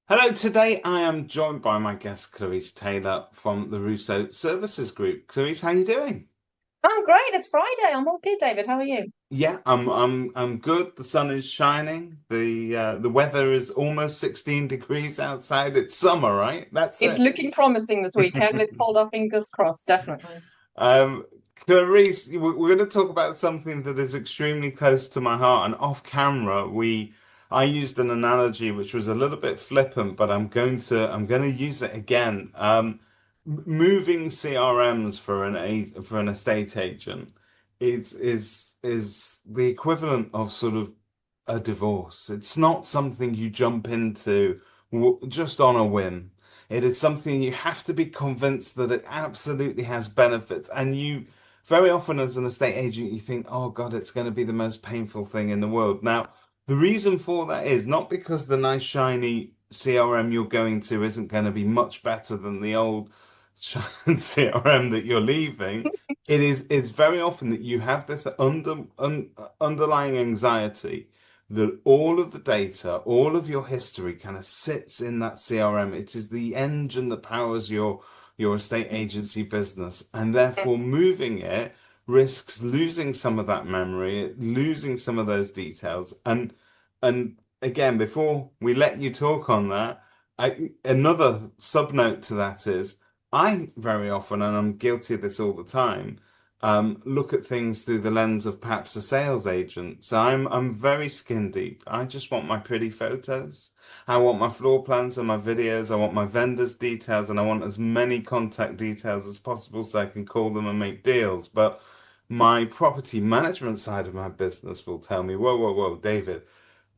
Hello, today I am joined by my guest Clarice Taylor from the Russou Services Group. Clarice, how are you doing? I'm great. It's Friday. I'm all good, David. How are you? Yeah, I'm good. The sun is shining. The weather is almost 16 degrees outside. It's summer, right? That's It's it. looking promising this weekend. Let's hold our fingers crossed, definitely. Um, Clarice, we're going to talk about something that is extremely close to my heart. And off camera, I used an analogy which was a little bit flippant, but I'm going to use it again. Moving CRMs for for an estate agent is the equivalent of sort of a divorce. It's not something you jump into just on a whim. It is something you have to be convinced that it absolutely has benefits. And you, very often as an estate agent, you think, oh God, it's going to be the most painful thing in the world. Now, the reason for that is not because the nice, shiny CRM you're going to isn't going to be much better than the old CRM that you're leaving. It's very often that you have this underlying anxiety that all of the data, all of your history kind of sits in that CRM. It is the engine that powers your estate agency business, and therefore moving it risks losing some of that memory, losing some of those details. And again, before we let you talk on that, another sub note to that is I very often, and I'm guilty of this all the time, look at things through the lens of perhaps a sales agent. So I'm very skin deep. I just want my pretty photos. I want my floor plans and my videos. I want my vendors' details, and I want as many contact details as possible so I can call them and make deals. But my property management side of my business will tell me, whoa, whoa, whoa, David,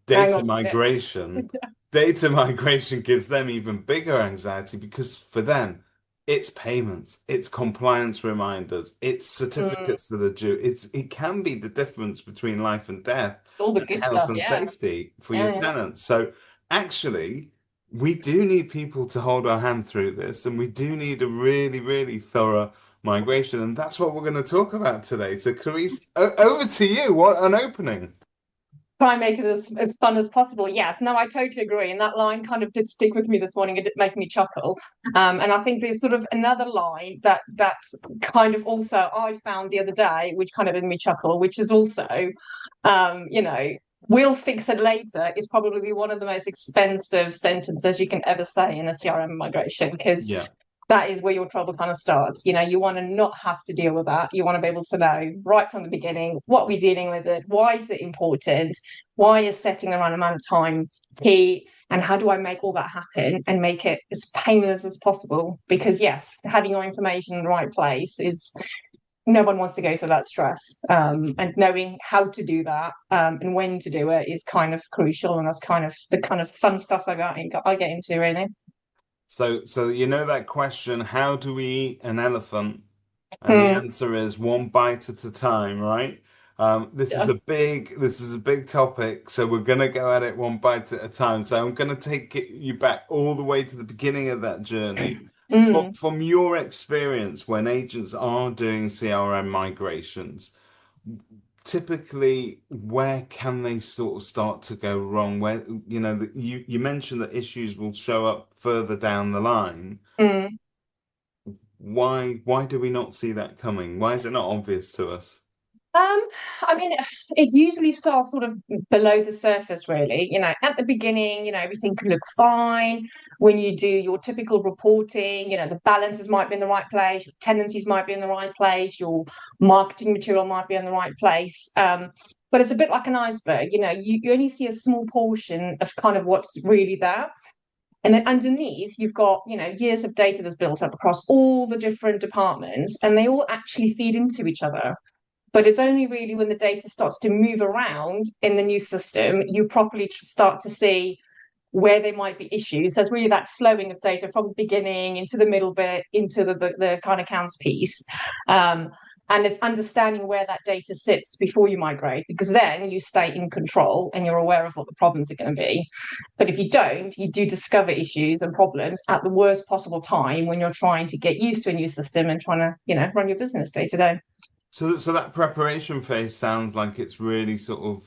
Hang data on a minute. migration, data migration gives them even bigger anxiety because for them, it's payments, it's compliance reminders, it's Mm, certificates that are due. It can be the difference between life and death all the and good health stuff. and Yeah. safety for your Yeah, yeah. tenants. So actually, we do need people to hold our hand through this, and we do need a really, really thorough migration, and that's what we're going to talk about today. So, Clarice, over to you. What an opening! Try and make it as fun as possible. Yes, no, I totally agree. And that line kind of did stick with me this morning. It did make me chuckle. And I think there's sort of another line that's kind of also I found the other day, which kind of made me chuckle, which is also, um, you know, we'll fix it later is probably one of the most expensive sentences you can ever say in a CRM migration because Yeah. that is where your trouble kind of starts. You want to not have to deal with that. You want to be able to know right from the beginning what we're dealing with it, why is it important, why is setting the right amount of time key, and how do I make all that happen and make it as painless as possible? Because yes, having your information in the right place is no one wants to go through that stress. And knowing how to do that and when to do it is kind of crucial, and that's kind of the kind of fun stuff I get into really. So you know that question, how do we eat an elephant? And the Hmm. answer is one bite at a time, right? Yeah. This is a big topic, so we're gonna go at it one bite at a time. So I'm gonna you back all the way to the beginning of that journey. Mm. From your experience when agents are doing CRM migrations, typically where can they sort of start to go wrong? Where, you mentioned that issues will show up further down the line. Mm. Why do we not see that coming? Why is it not obvious to us? Um, I mean, it usually starts sort of below the surface, really. At the beginning, everything could look fine. When you do your typical reporting, the balances might be in the right place, your tenancies might be in the right place, your marketing material might be in the right place. But it's a bit like an iceberg, you only see a small portion of kind of what's really there. And then underneath, you've got, years of data that's built up across all the different departments, and they all actually feed into each other. But it's only really when the data starts to move around in the new system, you properly start to see where there might be issues. So it's really that flowing of data from the beginning into the middle bit, into the kind of accounts piece. Um, and it's understanding where that data sits before you migrate, because then you stay in control and you're aware of what the problems are going to be. But if you don't, you do discover issues and problems at the worst possible time when you're trying to get used to a new system and trying to, run your business day to day. So that preparation phase sounds like it's really sort of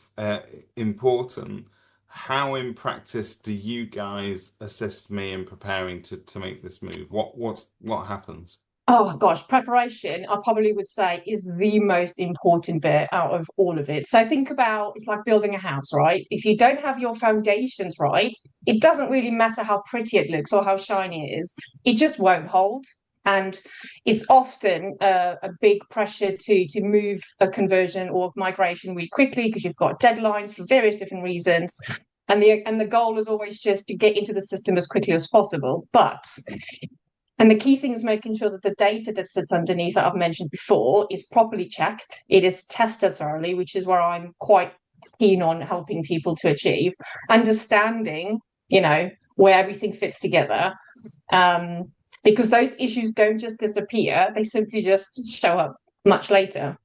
important. how in practice do you guys assist me in preparing to make this move? What happens? Oh gosh, preparation, I probably would say, is the most important bit out of all of it. So think about it's like building a house, right? If you don't have your foundations right, it doesn't really matter how pretty it looks or how shiny it is, it just won't hold. And it's often a big pressure to move a conversion or migration really quickly because you've got deadlines for various different reasons. And the goal is always just to get into the system as quickly as possible. And the key thing is making sure that the data that sits underneath that I've mentioned before is properly checked. It is tested thoroughly, which is where I'm quite keen on helping people to achieve. Understanding, where everything fits together. Um, because those issues don't just disappear, they simply just show up much later.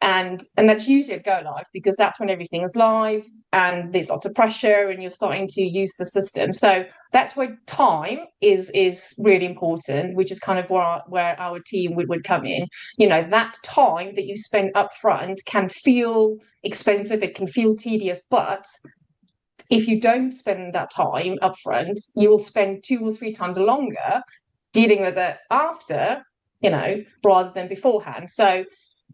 And that's usually at go live because that's when everything is live and there's lots of pressure and you're starting to use the system. So that's where time is really important, which is kind of where our team would come in. That time that you spend up front can feel expensive, it can feel tedious, but if you don't spend that time up front, you will spend 2 or 3 times longer dealing with it after, rather than beforehand. So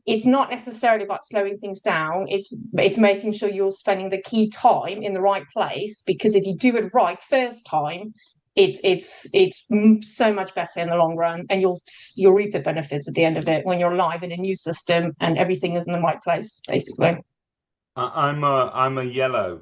it's not necessarily about slowing things down. It's making sure you're spending the key time in the right place, because if you do it right first time, it's so much better in the long run, and you'll reap the benefits at the end of it when you're live in a new system and everything is in the right place, basically. I'm a yellow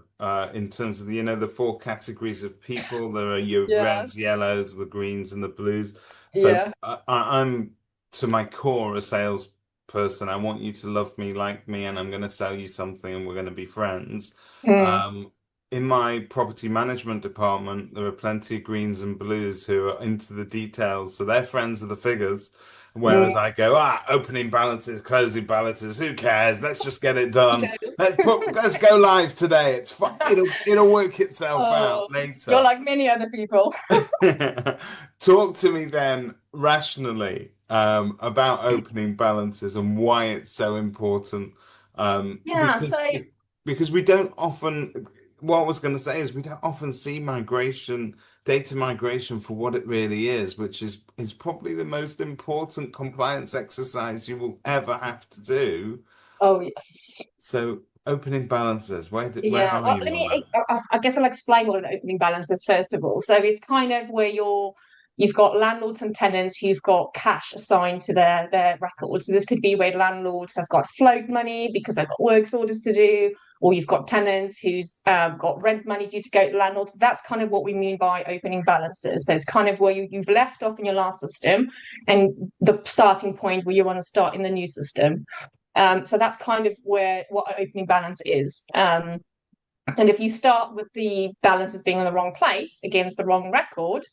in terms of the the four categories of people. There are your Yeah, reds, yellows, the greens, and the blues. So yeah. I'm to my core a salesperson. I want you to love me, like me, and I'm going to sell you something, and we're going to be friends. Mm, Um, in my property management department, there are plenty of greens and blues who are into the details. So their friends are the figures. mm. Whereas I go, opening balances, closing balances, who cares? Let's just get it done. Let's go live today. It's fine. It'll work itself Oh, out you're later. like many other people. Talk to me then rationally about opening balances and why it's so important. Um, Yeah, because so because we don't often. What I was going to say is we don't often see data migration for what it really is, which is probably the most important compliance exercise you will ever have to do. oh yes. So opening balances, where Yeah, are well, you let on me. that? I guess I'll explain what an opening balance is first of all. So it's kind of where you've got landlords and tenants who've got cash assigned to their records. So this could be where landlords have got float money because they've got works orders to do, or you've got tenants who's got rent money due to go to landlords. That's kind of what we mean by opening balances. So it's kind of where you've left off in your last system, and the starting point where you want to start in the new system. So that's kind of where what an opening balance is. And if you start with the balances being in the wrong place against the wrong record,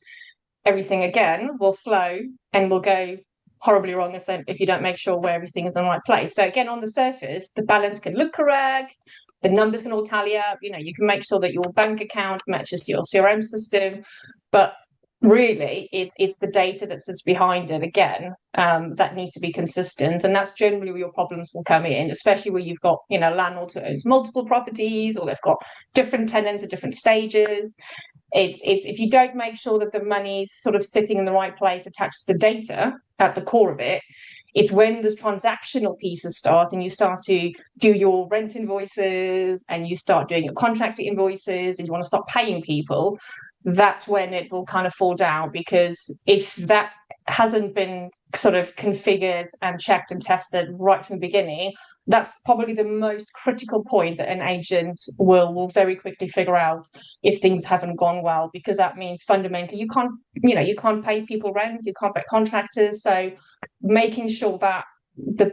everything again will flow and will go horribly wrong if you don't make sure where everything is in the right place. So again, on the surface, the balance can look correct, the numbers can all tally up. You can make sure that your bank account matches your CRM system, but really it's the data that sits behind it again, that needs to be consistent, and that's generally where your problems will come in, especially where you've got landlords who owns multiple properties, or they've got different tenants at different stages. It's if you don't make sure that the money's sort of sitting in the right place attached to the data at the core of it, it's when those transactional pieces start and you start to do your rent invoices and you start doing your contractor invoices and you want to start paying people, that's when it will kind of fall down. Because if that hasn't been sort of configured and checked and tested right from the beginning, that's probably the most critical point that an agent will very quickly figure out if things haven't gone well, because that means fundamentally you can't pay people rent, you can't pay contractors. So making sure that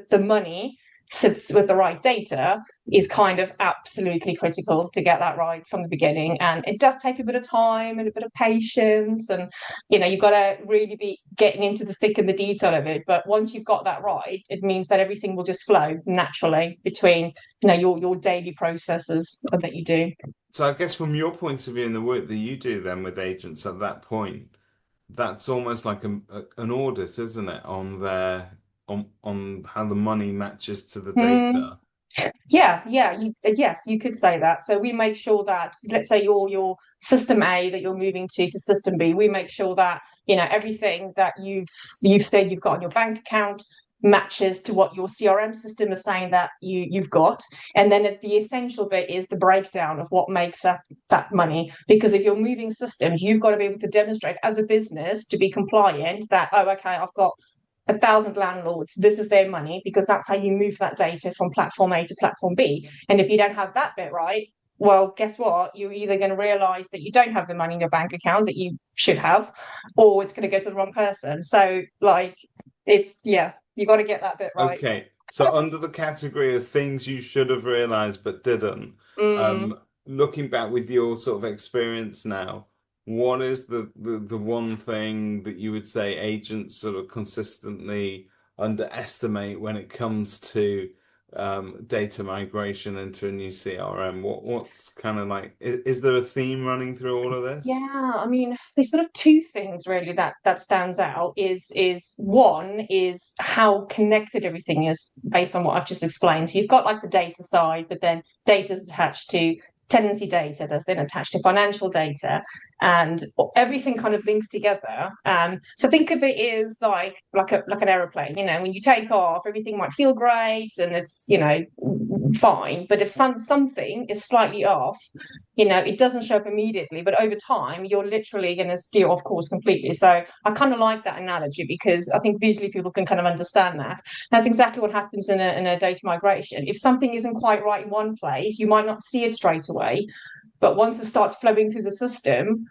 the money sits with the right data is kind of absolutely critical to get that right from the beginning. And it does take a bit of time and a bit of patience, and you've got to really be getting into the thick and the detail of it. But once you've got that right, it means that everything will just flow naturally between your daily processes that you do. So I guess from your point of view and the work that you do then with agents at that point, that's almost like an audit, isn't it, on how the money matches to the Hmm. data. Yes, you could say that. So we make sure that, let's say your system A that you're moving to system B, we make sure that, everything that you've said you've got on your bank account matches to what your CRM system is saying that you've got. And then the essential bit is the breakdown of what makes up that money. Because if you're moving systems, you've got to be able to demonstrate as a business to be compliant that, oh, okay, I've got 1,000 landlords, this is their money, because that's how you move that data from platform A to platform B. And if you don't have that bit right, well, guess what? You're either going to realize that you don't have the money in your bank account that you should have, or it's going to go to the wrong person. So, like, yeah, you got to get that bit right. Okay, so under the category of things you should have realized but didn't, Mm. um, looking back with your sort of experience now, what is the one thing that you would say agents sort of consistently underestimate when it comes to data migration into a new CRM? What's kind of like, is there a theme running through all of this? Yeah, I mean, there's sort of two things really that stands out. Is one is how connected everything is based on what I've just explained. So you've got like the data side, but then data is attached to tenancy data that's then attached to financial data, and everything kind of links together. So think of it as like an aeroplane. When you take off, everything might feel great and it's fine, but if something is slightly off, it doesn't show up immediately, but over time, you're literally going to steer off course completely. So I kind of like that analogy because I think visually people can kind of understand that. That's exactly what happens in a data migration. If something isn't quite right in one place, you might not see it straight away, but once it starts flowing through the system,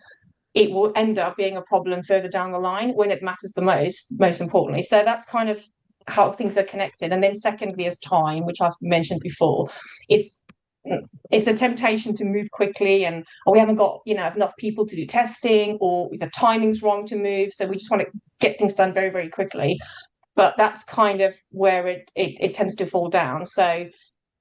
it will end up being a problem further down the line when it matters the most importantly. So that's kind of how things are connected. And then secondly is time, which I've mentioned before. It's it's a temptation to move quickly and we haven't got enough people to do testing, or the timing's wrong to move, so we just want to get things done very, very quickly. But that's kind of where it tends to fall down. So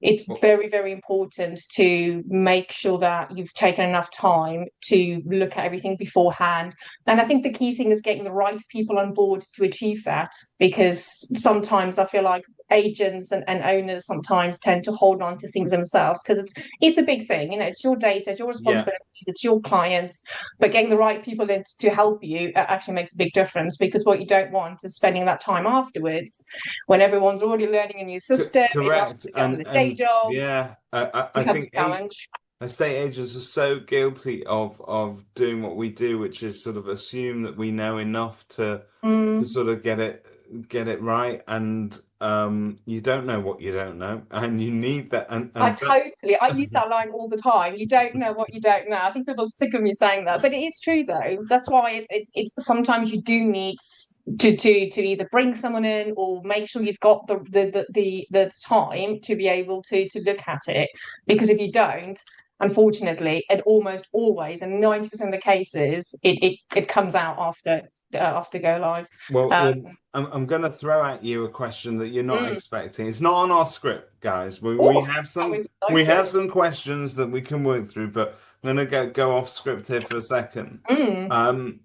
it's very, very important to make sure that you've taken enough time to look at everything beforehand. And I think the key thing is getting the right people on board to achieve that, because sometimes I feel like agents and owners sometimes tend to hold on to things themselves because it's a big thing. It's your data, it's your Yeah. responsibilities, it's your clients, but getting the right people in to help you actually makes a big difference, because what you don't want is spending that time afterwards when everyone's already learning a new system, you're having Correct. to get on And the day job, yeah, I becomes think a challenge. estate agents are so guilty of doing what we do, which is sort of assume that we know enough to Mm. sort of get it right, and you don't know what you don't know, and you need that, I use that line all the time. You don't know what you don't know. I think people are sick of me saying that, but it is true though. That's why it's sometimes you do need to either bring someone in or make sure you've got the time to be able to look at it. Because if you don't, unfortunately, it almost always, and 90% of the cases, it comes out after go live. Um, I'm going to throw at you a question that you're not mm. expecting. It's not on our script, guys. Oh, I'm We have excited. some questions that we can work through, but I'm going to go off script here for a second. Mm. Um,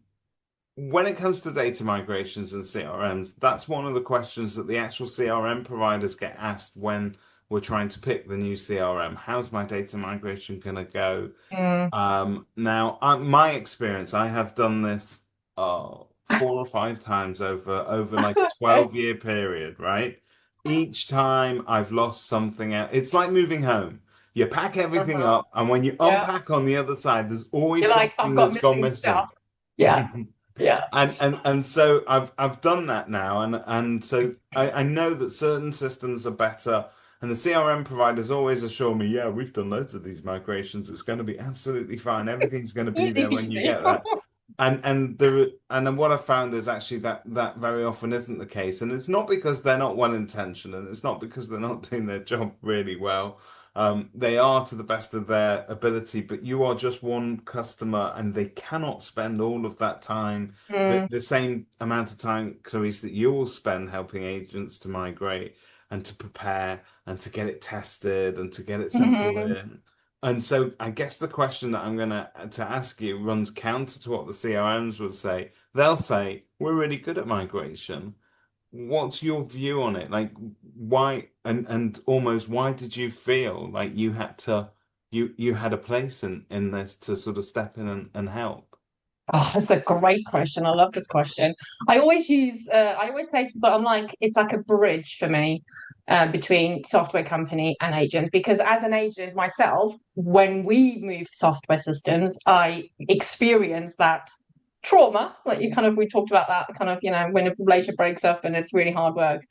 when it comes to data migrations and CRMs, that's one of the questions that the actual CRM providers get asked when we're trying to pick the new CRM. How's my data migration going to go? Mm. Now, my experience, I have done this 4 or 5 times over like a 12-year period, right? Each time I've lost something out. It's like moving home. You pack everything Uh-huh. up, and when you Yeah. unpack on the other side, there's You're always like, I've something got that's gone missing stuff. missing. Yeah. Yeah. And so I've done that now, and so I know that certain systems are better, and the CRM providers always assure me, yeah, we've done loads of these migrations. It's going to be absolutely fine. Everything's going to be Easy there when you peasy. get there. And then what I found is actually that very often isn't the case, and it's not because they're not well intentioned, and it's not because they're not doing their job really well. They are to the best of their ability, but you are just one customer, and they cannot spend all of that time, Mm. the same amount of time, Clarice, that you will spend helping agents to migrate and to prepare and to get it tested and to get it settled Mhm. in. And so I guess the question that I'm gonna to ask you runs counter to what the CRMs would say. They'll say, we're really good at migration. what's your view on it? Like, why and almost why did you feel like you had to you had a place in this to sort of step in and help? Oh, that's a great question. I love this question. I always say to people, I'm like, it's like a bridge for me between software company and agent. Because as an agent myself, when we moved software systems, I experienced that trauma. Like we talked about that kind of, when a relationship breaks up and it's really hard work.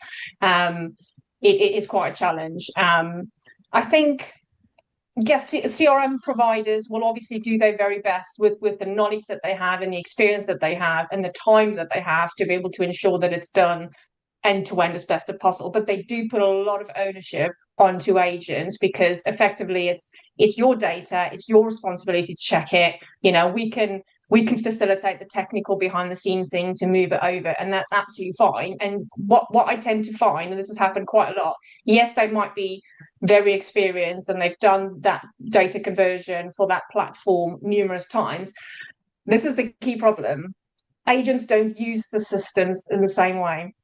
Um, it is quite a challenge. I think yes, CRM providers will obviously do their very best with the knowledge that they have and the experience that they have and the time that they have to be able to ensure that it's done end to end as best as possible. But they do put a lot of ownership onto agents because effectively it's your data, it's your responsibility to check it. We can facilitate the technical behind the scenes thing to move it over, and that's absolutely fine. And what I tend to find, and this has happened quite a lot, yes, they might be very experienced and they've done that data conversion for that platform numerous times. This is the key problem. Agents don't use the systems in the same way.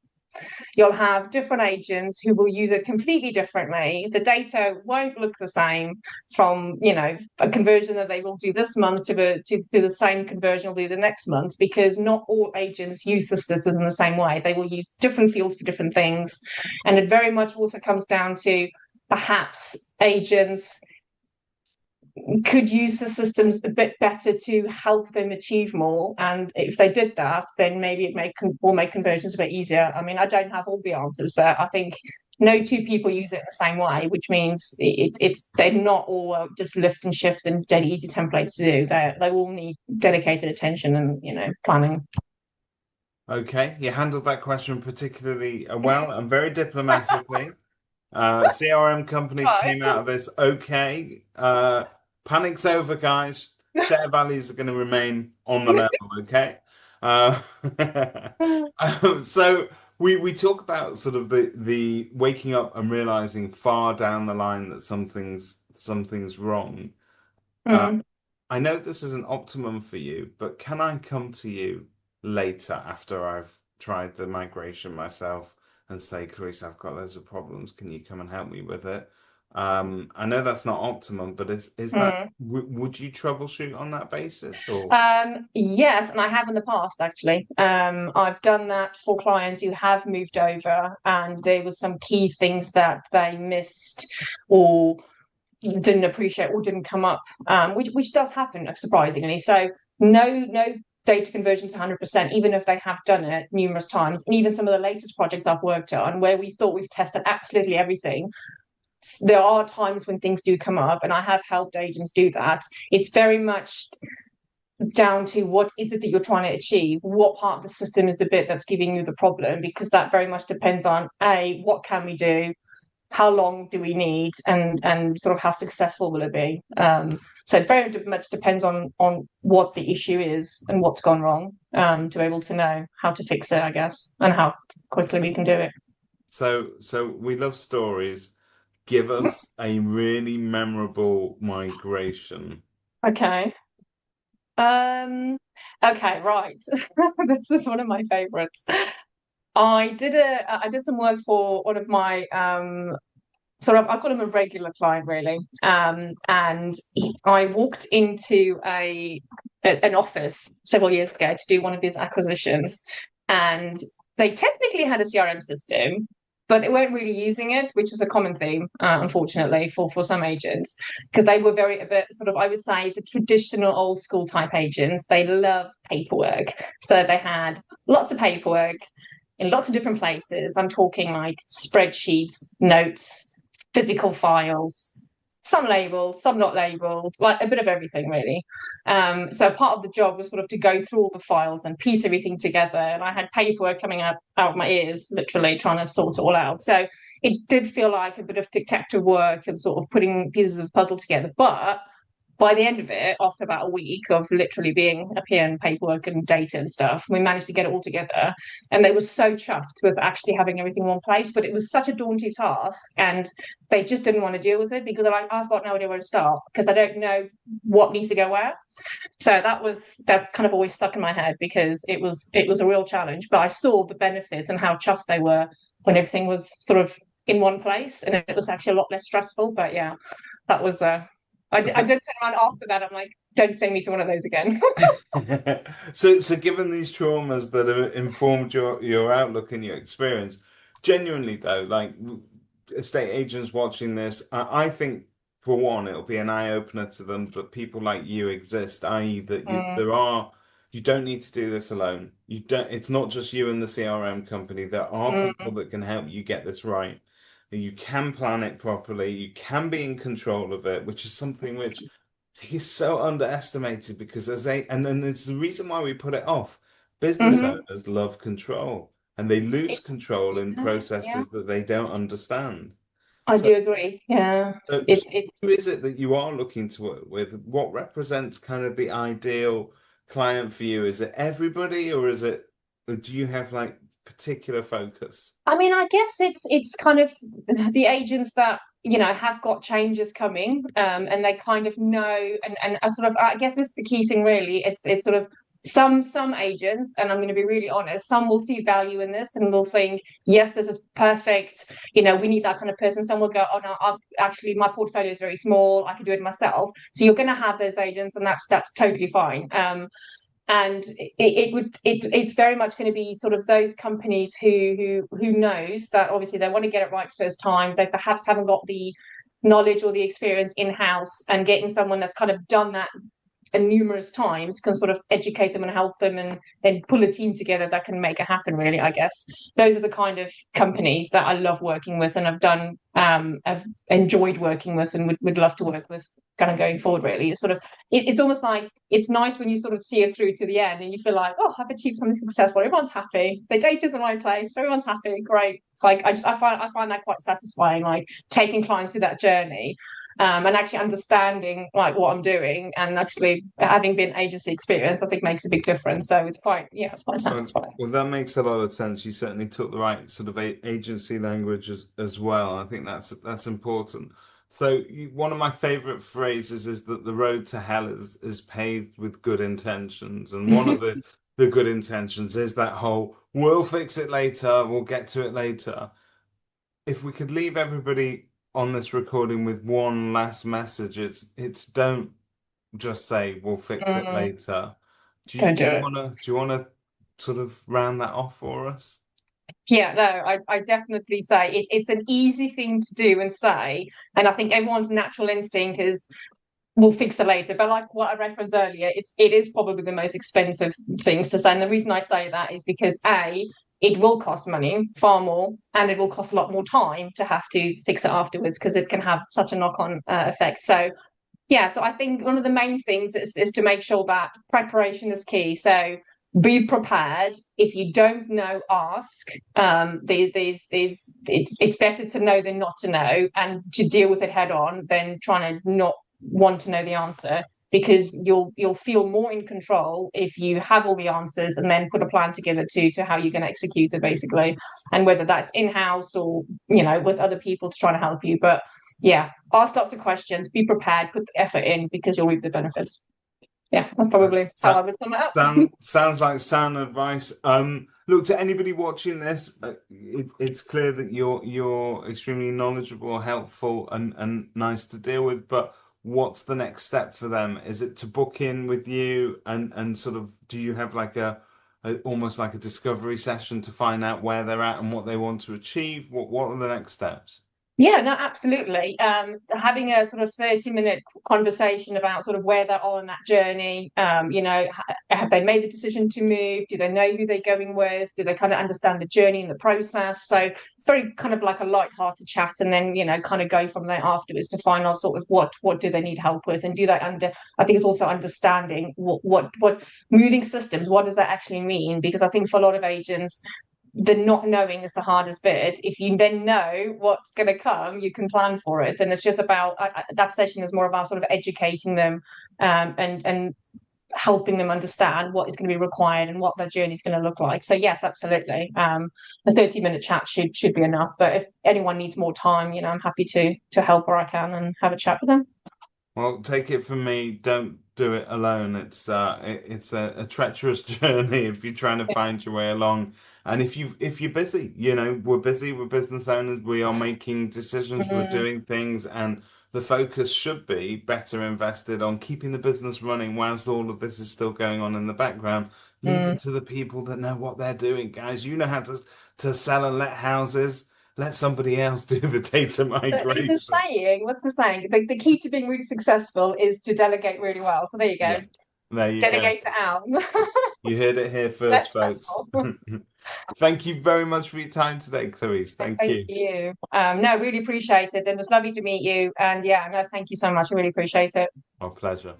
You'll have different agents who will use it completely differently. The data won't look the same from, a conversion that they will do this month to the same conversion will do the next month because not all agents use the system in the same way. They will use different fields for different things. And it very much also comes down to perhaps agents could use the systems a bit better to help them achieve more. And if they did that, then maybe will make conversions a bit easier. I mean, I don't have all the answers, but I think no two people use it the same way, which means they're not all just lift and shift and dead easy templates to do. They all need dedicated attention and planning. Okay, you handled that question particularly well and very diplomatically. CRM companies Right. came out of this okay. Panic's over, guys. Share values are going to remain on the level, okay? Uh, so we talk about sort of the waking up and realizing far down the line that something's wrong. Uh, Mm. I know this is an optimum for you, but can I come to you later after I've tried the migration myself and say, Clarice, I've got loads of problems. Can you come and help me with it? I know that's not optimum, but is that Mm. would you troubleshoot on that basis or? Yes, and I have in the past actually. I've done that for clients who have moved over, and there was some key things that they missed or didn't appreciate or didn't come up, which does happen surprisingly. So no data conversions 100%, even if they have done it numerous times, and even some of the latest projects I've worked on where we thought we've tested absolutely everything. There are times when things do come up, and I have helped agents do that. It's very much down to what is it that you're trying to achieve, what part of the system is the bit that's giving you the problem, because that very much depends on what can we do, how long do we need, and sort of how successful will it be. So it very much depends on what the issue is and what's gone wrong, to be able to know how to fix it, I guess, and how quickly we can do it. So we love stories. Give us a really memorable migration. Okay. Um, okay, right. This is one of my favorites. I did some work for one of my sort of, I call him a regular client really. And I walked into an office several years ago to do one of his acquisitions, and they technically had a CRM system, but they weren't really using it, which is a common theme, unfortunately, for some agents, because they were very a bit sort of, I would say, the traditional old school type agents. They love paperwork, so they had lots of paperwork in lots of different places. I'm talking like spreadsheets, notes, physical files, some labeled, some not labeled, like a bit of everything really. So part of the job was sort of to go through all the files and piece everything together. And I had paperwork coming out of my ears, literally trying to sort it all out. So it did feel like a bit of detective work and sort of putting pieces of puzzle together. But by the end of it, after about a week of literally being up here and paperwork and data and stuff, we managed to get it all together. And they were so chuffed with actually having everything in one place. But it was such a daunting task. And they just didn't want to deal with it because they're like, I've got no idea where to start because I don't know what needs to go where. So that's kind of always stuck in my head because it was a real challenge. But I saw the benefits and how chuffed they were when everything was sort of in one place, and it was actually a lot less stressful. But yeah, that was I did turn around after that. I'm like, don't send me to one of those again. So given these traumas that have informed your outlook and your experience, genuinely though, like estate agents watching this, I think for one, it'll be an eye opener to them that people like you exist, i.e., that Mm, you don't need to do this alone. You don't, it's not just you and the CRM company. There are people mm, that can help you get this right. You can plan it properly. You can be in control of it, which is something which he's so underestimated because and then it's the reason why we put it off. Business hmm. owners love control and they lose It, control in yeah, yeah, processes that they don't understand. I So, do agree. Yeah, so it. who is it that you are looking to work with? What represents kind of the ideal client for you? Is it everybody or or do you have like particular focus? I mean, I guess it's kind of the agents that have got changes coming, and they kind of know, and I sort of I guess this is the key thing really. It's sort of some agents, and I'm going to be really honest, some will see value in this and will think, yes, this is perfect. We need that kind of person. Some will go, oh no, actually my portfolio is very small. I can do it myself. So you're going to have those agents, and that's totally fine. And it's very much going to be sort of those companies who knows that obviously they want to get it right first time. They perhaps haven't got the knowledge or the experience in house, and getting someone that's kind of done that numerous times can sort of educate them and help them and pull a team together that can make it happen really. I guess those are the kind of companies that I love working with and I've enjoyed working with and would love to work with kind of going forward really. It's sort of it's almost like it's nice when you sort of see it through to the end and you feel like, oh, I've achieved something successful, everyone's happy, the data's in the right place, everyone's happy, great. Like I find that quite satisfying, like taking clients through that journey, and actually understanding like what I'm doing and actually having been agency experience, I think makes a big difference. So it's quite satisfying. Well, that makes a lot of sense. You certainly took the right sort of agency language as well. I think that's important. So one of my favorite phrases is that the road to hell is paved with good intentions, and one of the good intentions is that whole "we'll fix it later, we'll get to it later." If we could leave everybody on this recording with one last message, it's don't just say we'll fix it Mm, later. don't Do do you it. wanna sort of round that off for us? Yeah, no, I definitely say it's an easy thing to do and say, and I think everyone's natural instinct is we'll fix it later. But like what I referenced earlier, it is probably the most expensive things to say. And the reason I say that is because it will cost money, far more, and it will cost a lot more time to have to fix it afterwards because it can have such a knock-on effect. So yeah, so I think one of the main things is to make sure that preparation is key. So be prepared. If you don't know, ask. It's better to know than not to know, and to deal with it head on than trying to not want to know the answer because you'll feel more in control if you have all the answers and then put a plan together to how you're going to execute it basically, and whether that's in house or with other people to try to help you. But yeah, ask lots of questions, be prepared, put the effort in because you'll reap the benefits. Yeah, that's probably how I Sa- would sum it up. Sounds like sound advice. Look, to anybody watching this, it's clear that you're extremely knowledgeable, helpful, and nice to deal with. But what's the next step for them? Is it to book in with you and sort of do you have like almost like a discovery session to find out where they're at and what they want to achieve? What are the next steps? Yeah, no, absolutely. Having a sort of 30-minute conversation about sort of where they are on that journey. Have they made the decision to move? Do they know who they're going with? Do they kind of understand the journey and the process? So it's very kind of like a light-hearted chat, and then kind of go from there afterwards to find out sort of what do they need help with, and do that under. I think it's also understanding what moving systems. What does that actually mean? Because I think for a lot of agents the not knowing is the hardest bit. If you then know what's going to come, you can plan for it. And it's just about that session is more about sort of educating them, and helping them understand what is going to be required and what their journey is going to look like. So yes, absolutely. A 30-minute chat should be enough. But if anyone needs more time, I'm happy to help where I can and have a chat with them. Well, take it from me, don't do it alone. It's a treacherous journey if you're trying to find your way along. And if you're busy, we're busy, we're business owners, we are making decisions, we're Mm, doing things, and the focus should be better invested on keeping the business running whilst all of this is still going on in the background. Leave mm. it to the people that know what they're doing, guys. You know how to sell and let houses. Let somebody else do the data There's a migration. saying. What's the saying? The key to being really successful is to delegate really well. So there you go. Yeah. There you go. Delegate it out. You heard it here Less first, folks. stressful. Thank you very much for your time today, Clarice. Thank Thank you. you. No, really appreciate it. It was lovely to meet you. And yeah, no, thank you so much. I really appreciate it. My pleasure.